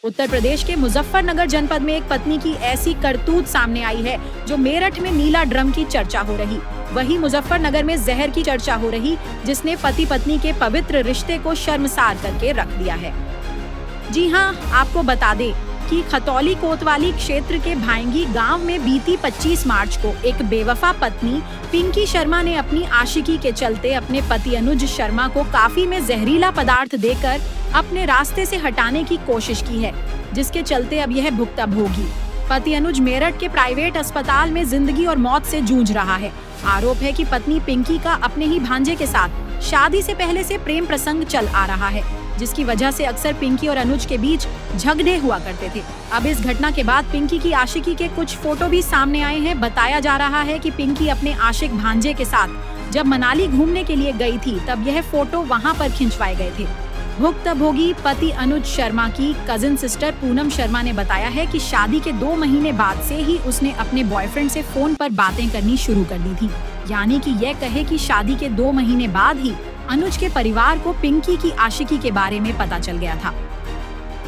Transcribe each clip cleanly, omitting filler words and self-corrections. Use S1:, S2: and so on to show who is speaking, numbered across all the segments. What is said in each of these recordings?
S1: उत्तर प्रदेश के मुजफ्फरनगर जनपद में एक पत्नी की ऐसी करतूत सामने आई है जो मेरठ में नीला ड्रम की चर्चा हो रही, वहीं मुजफ्फरनगर में जहर की चर्चा हो रही, जिसने पति पत्नी के पवित्र रिश्ते को शर्मसार करके रख दिया है। जी हाँ, आपको बता दें कि खतौली कोतवाली क्षेत्र के भाईंगी गांव में बीती 25 मार्च को एक बेवफा पत्नी पिंकी शर्मा ने अपनी आशिकी के चलते अपने पति अनुज शर्मा को काफी में जहरीला पदार्थ देकर अपने रास्ते से हटाने की कोशिश की है, जिसके चलते अब यह भुगता भोगी। पति अनुज मेरठ के प्राइवेट अस्पताल में जिंदगी और मौत से जूझ रहा है। आरोप है कि पत्नी पिंकी का अपने ही भांजे के साथ शादी से पहले से प्रेम प्रसंग चल आ रहा है, जिसकी वजह से अक्सर पिंकी और अनुज के बीच झगड़े हुआ करते थे। अब इस घटना के बाद पिंकी की आशिकी के कुछ फोटो भी सामने आए हैं। बताया जा रहा है कि पिंकी अपने आशिक भांजे के साथ जब मनाली घूमने के लिए गई थी, तब यह फोटो वहां पर खिंचवाए गए थे। भुक्तभोगी पति अनुज शर्मा की कजिन सिस्टर पूनम शर्मा ने बताया है कि शादी के 2 महीने बाद से ही उसने अपने बॉयफ्रेंड से फोन पर बातें करनी शुरू कर दी थी। यानी कि यह कहे कि शादी के 2 महीने बाद ही अनुज के परिवार को पिंकी की आशिकी के बारे में पता चल गया था,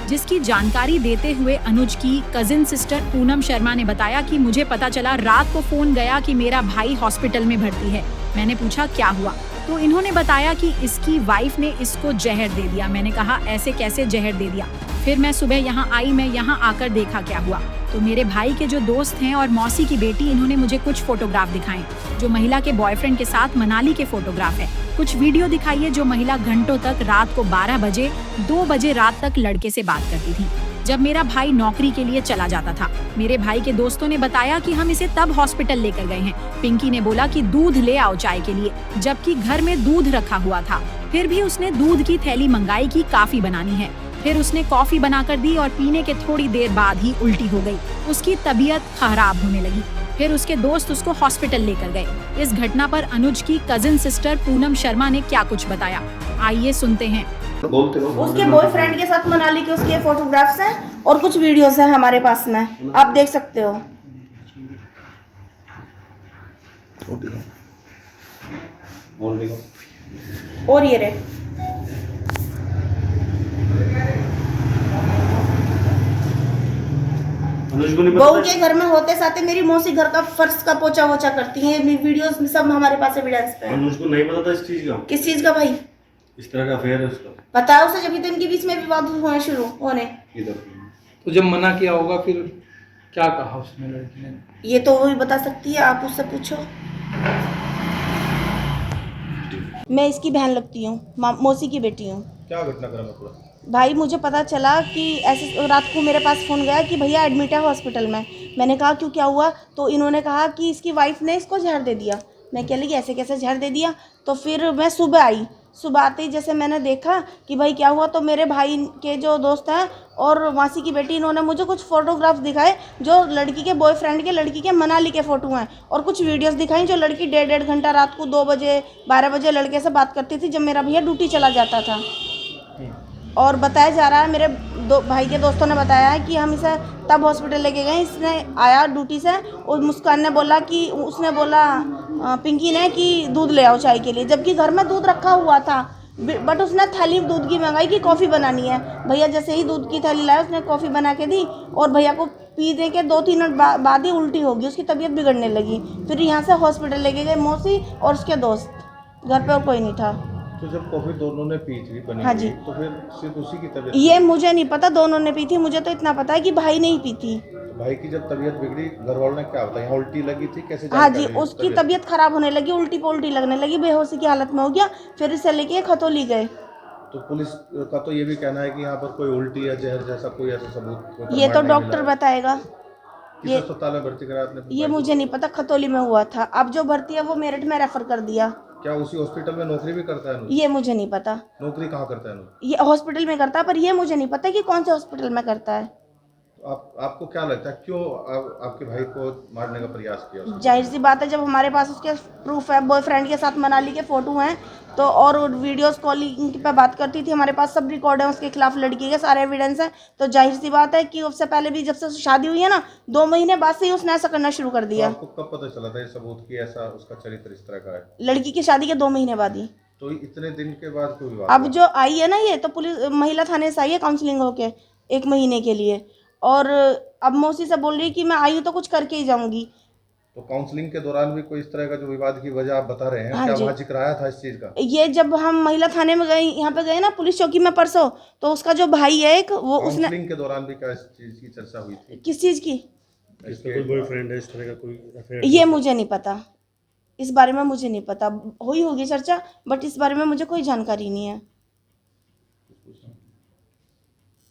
S1: जिसकी जानकारी देते हुए अनुज की कजिन सिस्टर पूनम शर्मा ने बताया कि मुझे पता चला, रात को फोन गया कि मेरा भाई हॉस्पिटल में भर्ती है। मैंने पूछा क्या हुआ, तो इन्होंने बताया कि इसकी वाइफ ने इसको जहर दे दिया। मैंने कहा ऐसे कैसे जहर दे दिया। फिर मैं सुबह यहाँ आई, मैं यहाँ आकर देखा क्या हुआ, तो मेरे भाई के जो दोस्त हैं और मौसी की बेटी, इन्होंने मुझे कुछ फोटोग्राफ दिखाए जो महिला के बॉयफ्रेंड के साथ मनाली के फोटोग्राफ है। कुछ वीडियो दिखाई है जो महिला घंटों तक रात को 12 बजे 2 बजे रात तक लड़के से बात करती थी, जब मेरा भाई नौकरी के लिए चला जाता था। मेरे भाई के दोस्तों ने बताया कि हम इसे तब हॉस्पिटल लेकर गए हैं। पिंकी ने बोला कि दूध ले आओ चाय के लिए, जबकि घर में दूध रखा हुआ था। फिर भी उसने दूध की थैली मंगाई कि काफी बनानी है। फिर उसने कॉफी बनाकर दी और पीने के थोड़ी देर बाद ही उल्टी हो गई। उसकी तबीयत खराब होने लगी। फिर उसके दोस्त उसको हॉस्पिटल लेकर गए। इस घटना पर अनुज की कजिन सिस्टर पूनम शर्मा ने क्या कुछ बताया, आइए सुनते हैं।
S2: उसके बॉयफ्रेंड के साथ मनाली के उसके फोटोग्राफ्स हैं और कुछ वीडियोस हैं हमारे पास में, आप देख सकते हो। और ये रे बहू के घर में होते साथे मेरी मौसी घर का फर्श का पोछा वोछा करती है। वीडियोस में सब हमारे पास एविडेंस पे है।
S3: अनुज को नहीं पता था इस चीज का?
S2: किस चीज का भाई?
S3: इस तरह का अफेयर है उसका।
S2: पता है उसे, जब तो इनके बीच में विवाद होने शुरू होने।
S4: तो जब मना किया होगा फिर क्या कहा उसने लड़की ने?
S2: ये तो वही बता सकती है, आप उससे पूछो। मैं इसकी बहन लगती हूँ, मौसी की बेटी हूँ।
S3: क्या घटनाक्रम है पूरा?
S2: भाई मुझे पता चला कि ऐसे रात को मेरे पास फ़ोन गया कि भैया एडमिट है हॉस्पिटल में। मैंने कहा क्यों, क्या हुआ? तो इन्होंने कहा कि इसकी वाइफ ने इसको जहर दे दिया। मैं कह लगी ऐसे कैसे जहर दे दिया? तो फिर मैं सुबह आई। सुबह आते ही जैसे मैंने देखा कि भाई क्या हुआ, तो मेरे भाई के जो दोस्त हैं और मासी की बेटी, इन्होंने मुझे कुछ फ़ोटोग्राफ दिखाए जो लड़की के बॉयफ्रेंड के, लड़की के मनाली के फ़ोटो हैं, और कुछ वीडियोस दिखाई जो लड़की 1.5 घंटा रात को 2 बजे 12 बजे लड़के से बात करती थी जब मेरा भैया ड्यूटी चला जाता था। और बताया जा रहा है, मेरे भाई के दोस्तों ने बताया है कि हम इसे तब हॉस्पिटल लेके गए। इसने आया ड्यूटी से और मुस्कान ने बोला कि उसने बोला पिंकी ने कि दूध ले आओ चाय के लिए, जबकि घर में दूध रखा हुआ था। बट उसने थैली दूध की मंगाई कि कॉफ़ी बनानी है। भैया जैसे ही दूध की थैली लाया, उसने कॉफ़ी बना के दी और भैया को पीने के 2-3 मिनट बाद ही उल्टी होगी, उसकी तबीयत बिगड़ने लगी। फिर यहाँ से हॉस्पिटल लेके गए मौसी और उसके दोस्त, घर पे और कोई नहीं था।
S3: तो जब कॉफी दोनों ने पी थी बनी,
S2: हाँ जी,
S3: तो फिर सिर्फ उसी की तबीयत?
S2: ये मुझे नहीं पता दोनों ने पी थी, मुझे तो इतना पता है कि भाई नहीं पी थी।
S3: भाई की जब तबीयत बिगड़ी, घर वालों ने क्या बताया? उल्टी लगी थी, कैसे?
S2: हाँ जी, उसकी तबीयत खराब होने लगी, उल्टी पे उल्टी लगने लगी, बेहोशी की हालत में हो गया। फिर इसे लेके खतौली गए।
S3: तो पुलिस का तो ये भी कहना है कि यहाँ पर कोई उल्टी या जहर जैसा कोई ऐसा सबूत
S2: ये तो डॉक्टर बताएगा।
S3: ये अस्पताल में भर्ती करा आपने?
S2: ये मुझे नहीं पता, खतौली में हुआ था। अब जो भर्ती है वो मेरठ में रेफर कर दिया।
S3: क्या उसी हॉस्पिटल में नौकरी भी करता है?
S2: ये मुझे नहीं पता।
S3: नौकरी कहाँ करता है?
S2: ये हॉस्पिटल में करता है, पर ये मुझे नहीं पता कि कौन से हॉस्पिटल में करता है।
S3: आपको क्या लगता है क्यों आपके भाई को मारने का प्रयास किया?
S2: जाहिर सी बात है, जब हमारे पास उसके प्रूफ है, बॉयफ्रेंड के साथ मनाली के फोटो हैं, तो और वीडियोस कॉलिंग पे बात करती थी, हमारे पास सब रिकॉर्ड है उसके खिलाफ, लड़की के सारे एविडेंस हैं। तो जाहिर सी बात है कि उससे पहले भी, जब से शादी हुई है ना, 2 महीने बाद से ही उसने ऐसा करना शुरू कर दिया।
S3: तो आपको कब पता चला था ये सबूत की ऐसा उसका चरित्र इस तरह का है?
S2: लड़की की शादी के 2 महीने बाद ही।
S3: तो इतने दिन के बाद क्यों विवाद?
S2: अब जो आई है ना, ये तो पुलिस महिला थाने से आई है काउंसलिंग होके, 1 महीने के लिए। और अब मौसी से बोल रही कि मैं आई हूँ तो कुछ करके ही जाऊंगी।
S3: तो काउंसलिंग के दौरान भी कोई इस तरह का जो विवाद की वजह आप बता रहे हैं,
S2: हाँ
S3: क्या
S2: जी।
S3: वहाँ जिक्र आया था इस चीज़ का?
S2: ये जब हम महिला थाने में गए, यहाँ पे गए ना पुलिस चौकी में परसों, तो उसका जो भाई है एक, वो उसने
S3: काउंसलिंग के दौरान भी क्या इस चीज़ की चर्चा हुई थी?
S2: किस चीज़ की,
S5: इसका कोई बॉयफ्रेंड है इस तरह का कोई अफेयर?
S2: ये मुझे नहीं पता, इस बारे में मुझे नहीं पता। हुई होगी चर्चा, बट इस बारे में मुझे कोई जानकारी नहीं है।